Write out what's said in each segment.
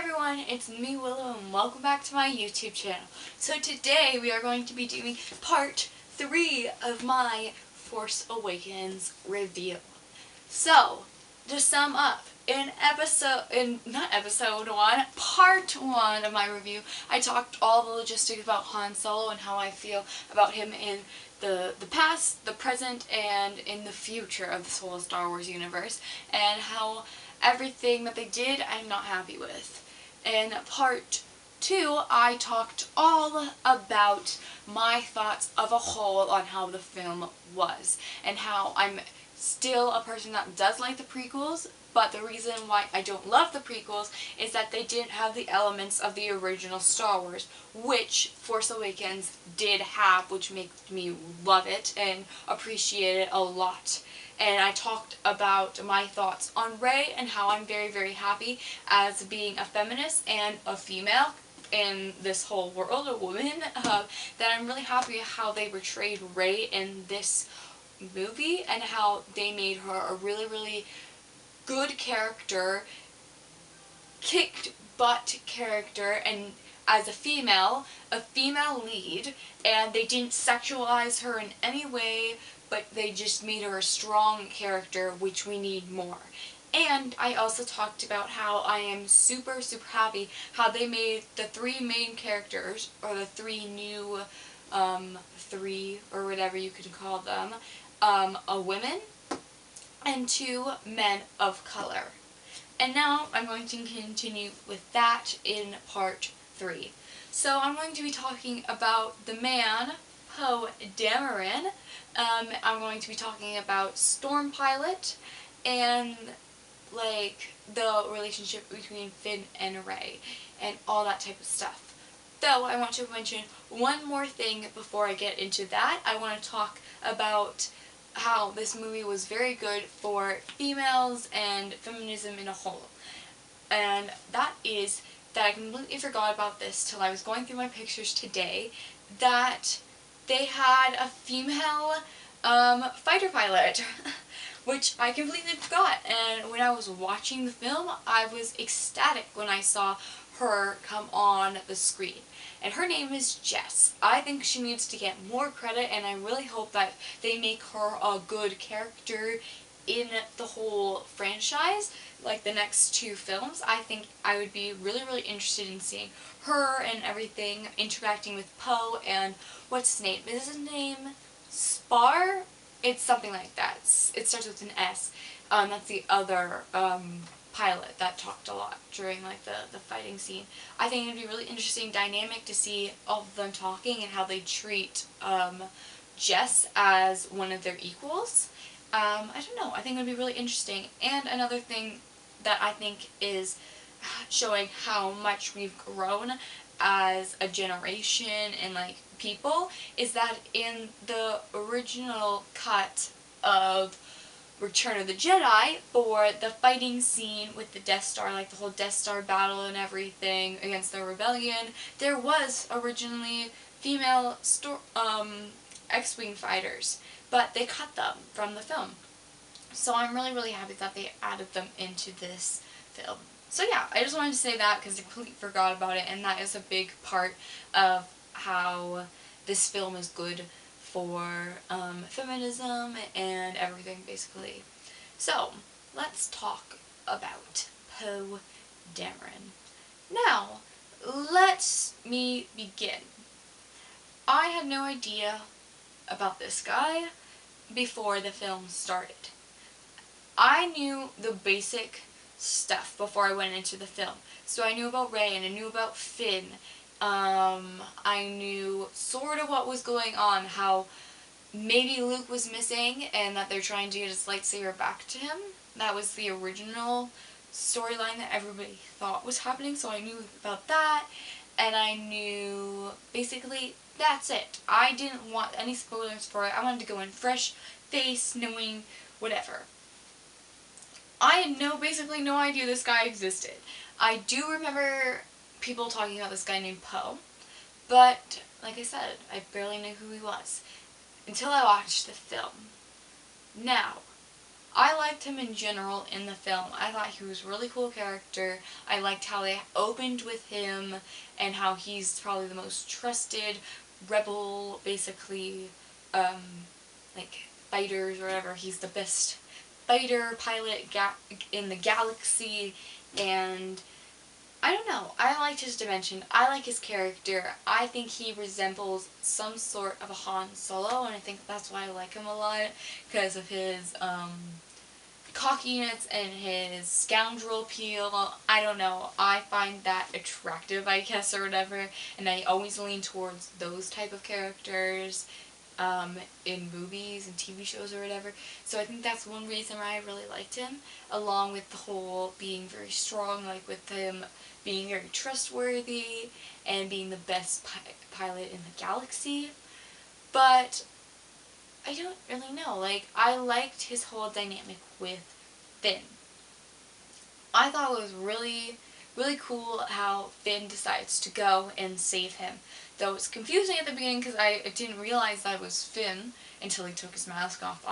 everyone, it's me Willow and welcome back to my YouTube channel. So today we are going to be doing part 3 of my Force Awakens review. So, to sum up, part 1 of my review, I talked all the logistics about Han Solo and how I feel about him in the past, the present, and in the future of this whole Star Wars universe, and how everything that they did I'm not happy with. In part 2, I talked all about my thoughts of a whole on how the film was, and how I'm still a person that does like the prequels, but the reason why I don't love the prequels is that they didn't have the elements of the original Star Wars, which Force Awakens did have, which makes me love it and appreciate it a lot. And I talked about my thoughts on Rey and how I'm very, very happy as being a feminist and a female in this whole world, a woman, that I'm really happy how they portrayed Rey in this movie and how they made her a really, really good character, kicked butt character, and as a female lead, and they didn't sexualize her in any way, but they just made her a strong character, which we need more. And I also talked about how I am super, super happy how they made the 3 main characters, or the 3 new, 3, or whatever you could call them, a woman and 2 men of color. And now I'm going to continue with that in part 3. So I'm going to be talking about the man, Poe Dameron. I'm going to be talking about StormPilot and like the relationship between Finn and Rey and all that type of stuff. Though I want to mention one more thing before I get into that. I want to talk about how this movie was very good for females and feminism in a whole. And that is that I completely forgot about this till I was going through my pictures today, that they had a female fighter pilot, which I completely forgot. And when I was watching the film, I was ecstatic when I saw her come on the screen. And her name is Jess. I think she needs to get more credit, and I really hope that they make her a good character in the whole franchise, like the next 2 films. I think I would be really, really interested in seeing her and everything interacting with Poe and what's his name? Is his name Spar? It's something like that. It starts with an S. That's the other pilot that talked a lot during like the fighting scene. I think it'd be a really interesting dynamic to see all of them talking and how they treat Jess as one of their equals. I don't know. I think it would be really interesting. And another thing that I think is showing how much we've grown as a generation and like people is that in the original cut of Return of the Jedi, for the fighting scene with the Death Star, like the whole Death Star battle and everything against the rebellion, there was originally female X-Wing fighters, but they cut them from the film. So I'm really, really happy that they added them into this film. So yeah, I just wanted to say that because I completely forgot about it, and that is a big part of how this film is good for feminism and everything, basically. So, let's talk about Poe Dameron. Now, let me begin. I had no idea about this guy before the film started. I knew the basic stuff before I went into the film. So I knew about Rey and I knew about Finn. I knew sort of what was going on, how maybe Luke was missing and that they're trying to get his lightsaber back to him. That was the original storyline that everybody thought was happening, so I knew about that, and I knew basically that's it. I didn't want any spoilers for it. I wanted to go in fresh face, knowing whatever. I had basically no idea this guy existed. I do remember people talking about this guy named Poe, but like I said, I barely knew who he was until I watched the film. Now, I liked him in general in the film. I thought he was a really cool character. I liked how they opened with him and how he's probably the most trusted rebel, basically, like, fighters or whatever. He's the best fighter pilot in the galaxy, and I don't know. I liked his dimension. I like his character. I think he resembles some sort of a Han Solo, and I think that's why I like him a lot, because of his cockiness and his scoundrel appeal. I don't know. I find that attractive, I guess, or whatever, and I always lean towards those type of characters in movies and TV shows or whatever. So I think that's one reason why I really liked him, along with the whole being very strong, like with him being very trustworthy and being the best pilot in the galaxy. But I don't really know. Like, I liked his whole dynamic with Finn. I thought it was really, really cool how Finn decides to go and save him. Though it's confusing at the beginning because I didn't realize that it was Finn until he took his mask off,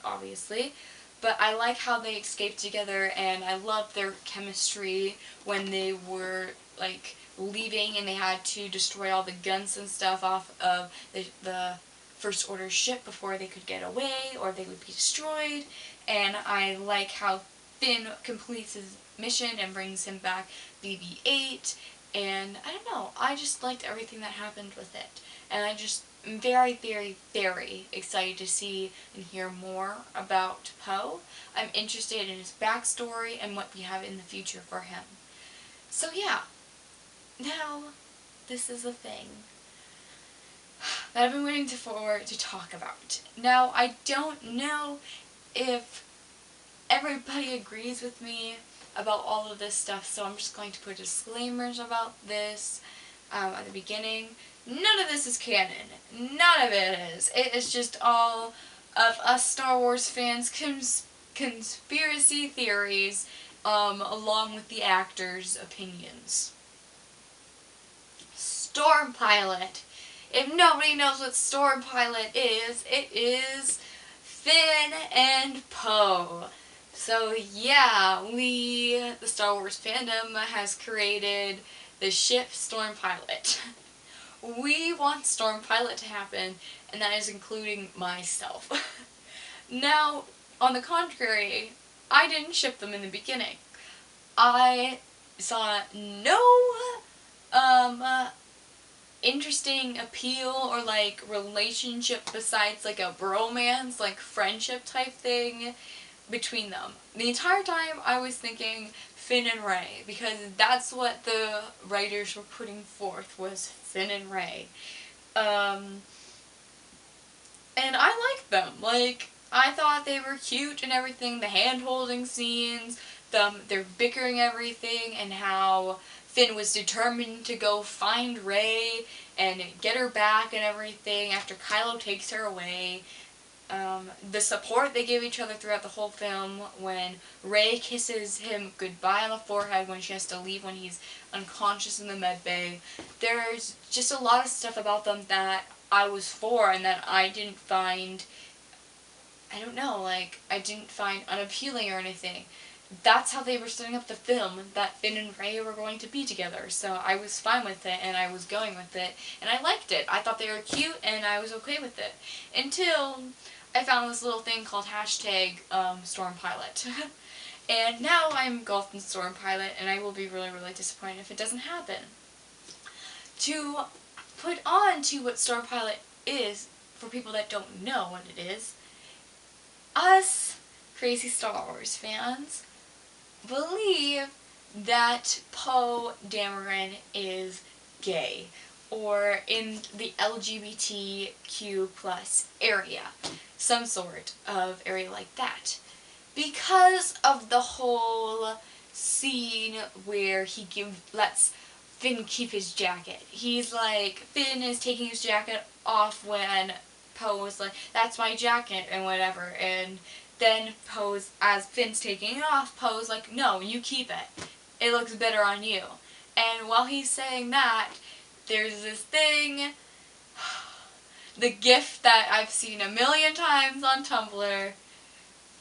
obviously. But I like how they escaped together, and I love their chemistry when they were, like, leaving and they had to destroy all the guns and stuff off of the First Order ship before they could get away or they would be destroyed. And I like how Finn completes his mission and brings him back BB-8. And I don't know, I just liked everything that happened with it. And I just am very, very, very excited to see and hear more about Poe. I'm interested in his backstory and what we have in the future for him. So yeah, now this is a thing that I've been waiting for to talk about. Now, I don't know if everybody agrees with me about all of this stuff, so I'm just going to put disclaimers about this at the beginning. None of this is canon. None of it is. It is just all of us Star Wars fans' conspiracy theories, along with the actors' opinions. StormPilot. If nobody knows what StormPilot is, it is Finn and Poe. So yeah, the Star Wars fandom has created the ship StormPilot. We want StormPilot to happen, and that is including myself. Now, on the contrary, I didn't ship them in the beginning. I saw no interesting appeal or like relationship besides like a bromance, like friendship type thing between them. The entire time I was thinking Finn and Rey, because that's what the writers were putting forth, was Finn and Rey. And I liked them. Like, I thought they were cute and everything, the hand-holding scenes, their bickering everything, and how Finn was determined to go find Rey and get her back and everything after Kylo takes her away. The support they give each other throughout the whole film, when Rey kisses him goodbye on the forehead when she has to leave when he's unconscious in the med bay. There's just a lot of stuff about them that I was for and that I didn't find, I don't know, like, I didn't find unappealing or anything. That's how they were setting up the film, that Finn and Rey were going to be together. So I was fine with it, and I was going with it, and I liked it. I thought they were cute, and I was okay with it. Until I found this little thing called hashtag StormPilot. And now I'm engulfed in StormPilot, and I will be really, really disappointed if it doesn't happen. To put on to what StormPilot is, for people that don't know what it is, us crazy Star Wars fans believe that Poe Dameron is gay, or in the LGBTQ plus area, some sort of area like that, because of the whole scene where he lets Finn keep his jacket. He's like, Finn is taking his jacket off when Poe was like, that's my jacket, and whatever, and then Poe's, as Finn's taking it off, Poe's like, no, you keep it. It looks better on you. And while he's saying that, there's this thing, the GIF that I've seen a million times on Tumblr,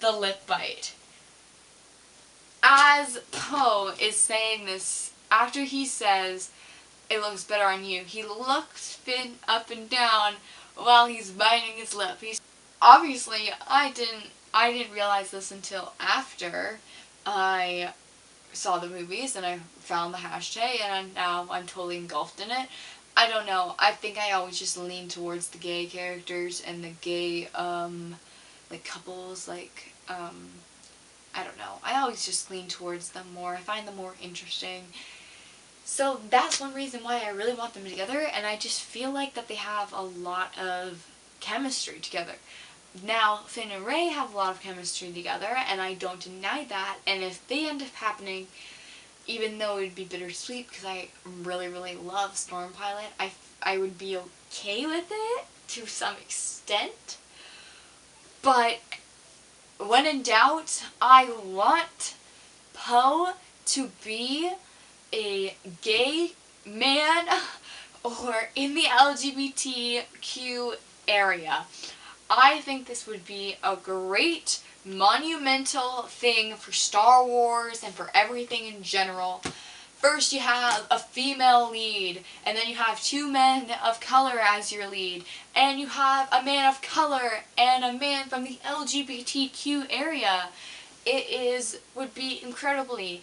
the lip bite. As Poe is saying this, after he says, "It looks better on you," he looks Finn up and down while he's biting his lip. Obviously, I didn't realize this until after I saw the movies and I found the hashtag, and now I'm totally engulfed in it. I don't know. I think I always just lean towards the gay characters and the gay, like, couples, like, I don't know. I always just lean towards them more. I find them more interesting. So that's one reason why I really want them together, and I just feel like that they have a lot of chemistry together. Now, Finn and Rey have a lot of chemistry together, and I don't deny that, and if they end up happening, even though it would be bittersweet because I really, really love StormPilot, I would be okay with it to some extent. But when in doubt, I want Poe to be a gay man or in the LGBTQ area. I think this would be a great monumental thing for Star Wars and for everything in general. First you have a female lead, and then you have 2 men of color as your lead, and you have a man of color and a man from the LGBTQ area. Would be incredibly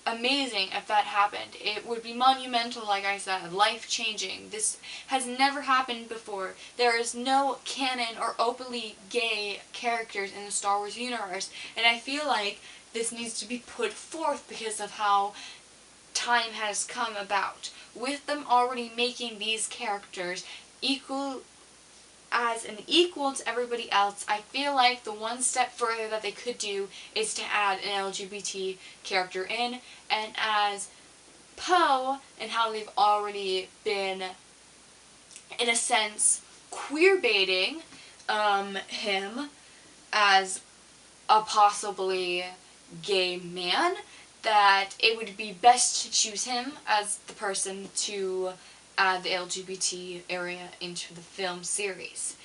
amazing if that happened. It would be monumental, like I said, life-changing. This has never happened before. There is no canon or openly gay characters in the Star Wars universe, and I feel like this needs to be put forth because of how time has come about. With them already making these characters equal to everybody else, I feel like the one step further that they could do is to add an LGBT character in, and as Poe and how they've already been, in a sense, queer-baiting him as a possibly gay man, that it would be best to choose him as the person to add the LGBT area into the film series.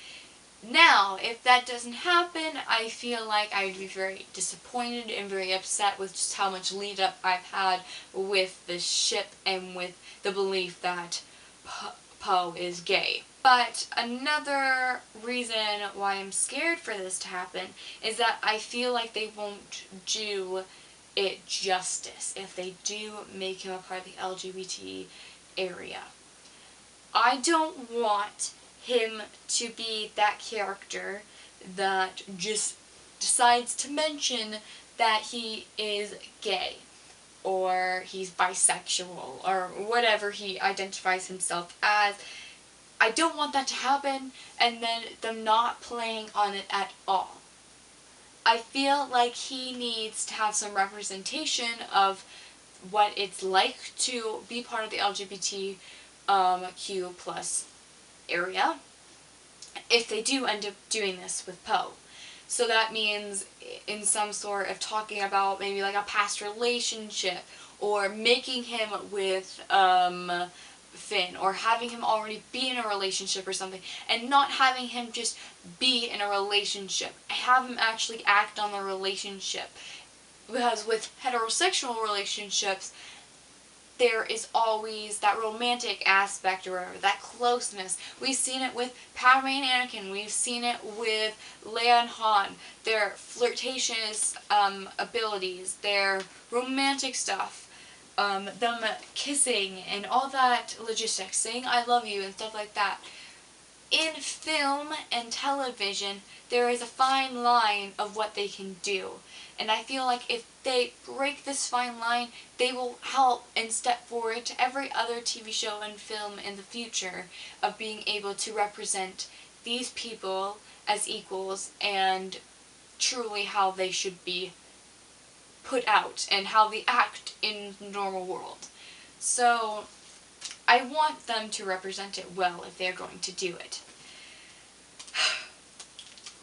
Now, if that doesn't happen, I feel like I would be very disappointed and very upset with just how much lead up I've had with this ship and with the belief that Poe is gay. But another reason why I'm scared for this to happen is that I feel like they won't do it justice if they do make him a part of the LGBT area. I don't want him to be that character that just decides to mention that he is gay or he's bisexual or whatever he identifies himself as. I don't want that to happen and then them not playing on it at all. I feel like he needs to have some representation of what it's like to be part of the LGBTQ plus area if they do end up doing this with Poe. So that means in some sort of talking about maybe like a past relationship or making him with Finn or having him already be in a relationship or something and not having him just be in a relationship. Have him actually act on the relationship. Because with heterosexual relationships, there is always that romantic aspect or whatever, that closeness. We've seen it with Padme and Anakin. We've seen it with Leia and Han. Their flirtatious abilities, their romantic stuff, them kissing and all that logistics, saying I love you and stuff like that. In film and television, there is a fine line of what they can do. And I feel like if they break this fine line, they will help and step forward to every other TV show and film in the future of being able to represent these people as equals and truly how they should be put out and how they act in the normal world. So I want them to represent it well if they're going to do it.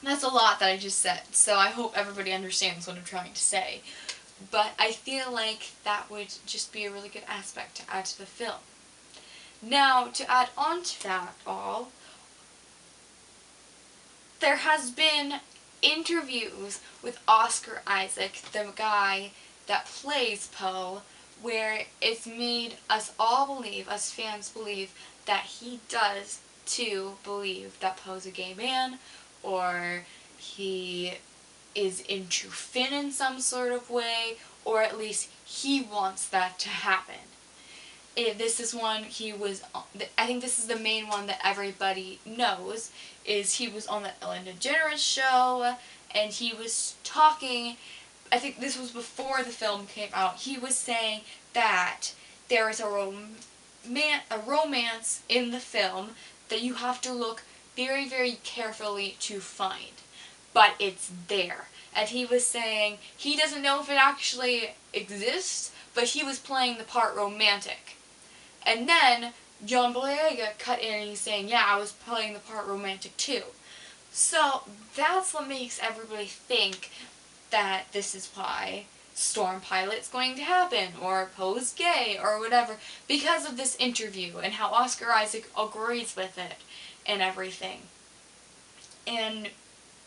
That's a lot that I just said, so I hope everybody understands what I'm trying to say. But I feel like that would just be a really good aspect to add to the film. Now, to add on to that all, there has been interviews with Oscar Isaac, the guy that plays Poe, where it's made us all believe, us fans believe, that he does too believe that Poe's a gay man, or he is into Finn in some sort of way, or at least he wants that to happen. This is one he was on, I think this is the main one that everybody knows, is he was on the Ellen DeGeneres show, and he was talking, I think this was before the film came out, he was saying that there is a romance in the film that you have to look very, very carefully to find. But it's there. And he was saying he doesn't know if it actually exists, but he was playing the part romantic. And then John Boyega cut in and he's saying, yeah, I was playing the part romantic too. So that's what makes everybody think that this is why StormPilot's going to happen, or Poe's gay, or whatever, because of this interview and how Oscar Isaac agrees with it and everything. And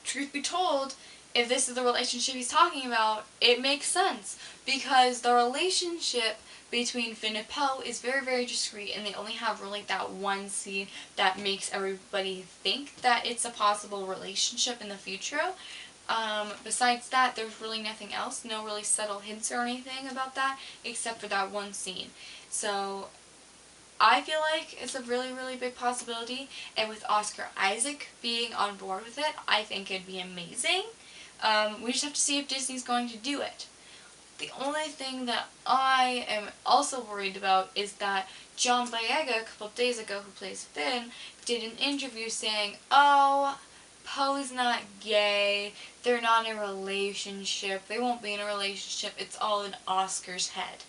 truth be told, if this is the relationship he's talking about, it makes sense, because the relationship between Finn and Poe is very, very discreet, and they only have really that one scene that makes everybody think that it's a possible relationship in the future. Besides that, there's really nothing else, no really subtle hints or anything about that, except for that one scene. So I feel like it's a really, really big possibility, and with Oscar Isaac being on board with it, I think it'd be amazing. We just have to see if Disney's going to do it. The only thing that I am also worried about is that John Boyega, a couple of days ago, who plays Finn, did an interview saying, oh, Poe's not gay, they're not in a relationship, they won't be in a relationship, it's all in Oscar's head.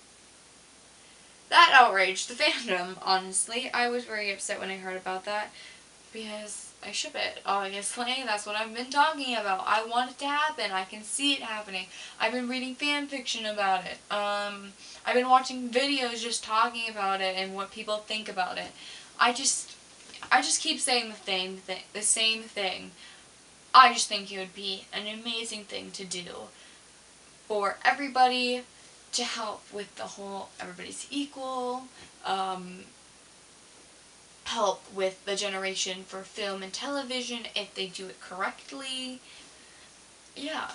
That outraged the fandom, honestly. I was very upset when I heard about that, because I ship it, obviously. That's what I've been talking about. I want it to happen. I can see it happening. I've been reading fan fiction about it. I've been watching videos just talking about it and what people think about it. I just keep saying the same thing. I just think it would be an amazing thing to do for everybody, to help with the whole everybody's equal, help with the generation for film and television if they do it correctly. Yeah.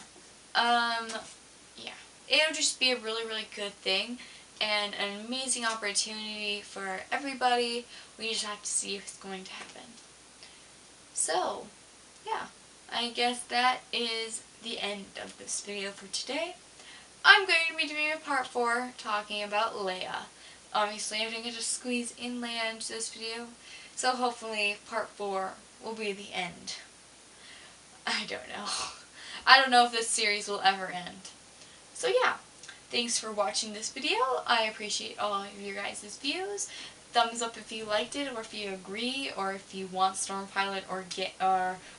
Yeah. It'll just be a really, really good thing and an amazing opportunity for everybody. We just have to see if it's going to happen. So, yeah. I guess that is the end of this video for today. I'm going to be doing a part 4 talking about Leia. Obviously, I didn't get to squeeze in Leia into this video, so hopefully part 4 will be the end. I don't know. I don't know if this series will ever end. So yeah, thanks for watching this video. I appreciate all of your guys' views. Thumbs up if you liked it, or if you agree, or if you want StormPilot or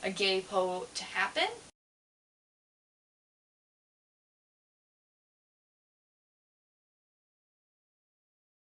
a gay Poe to happen.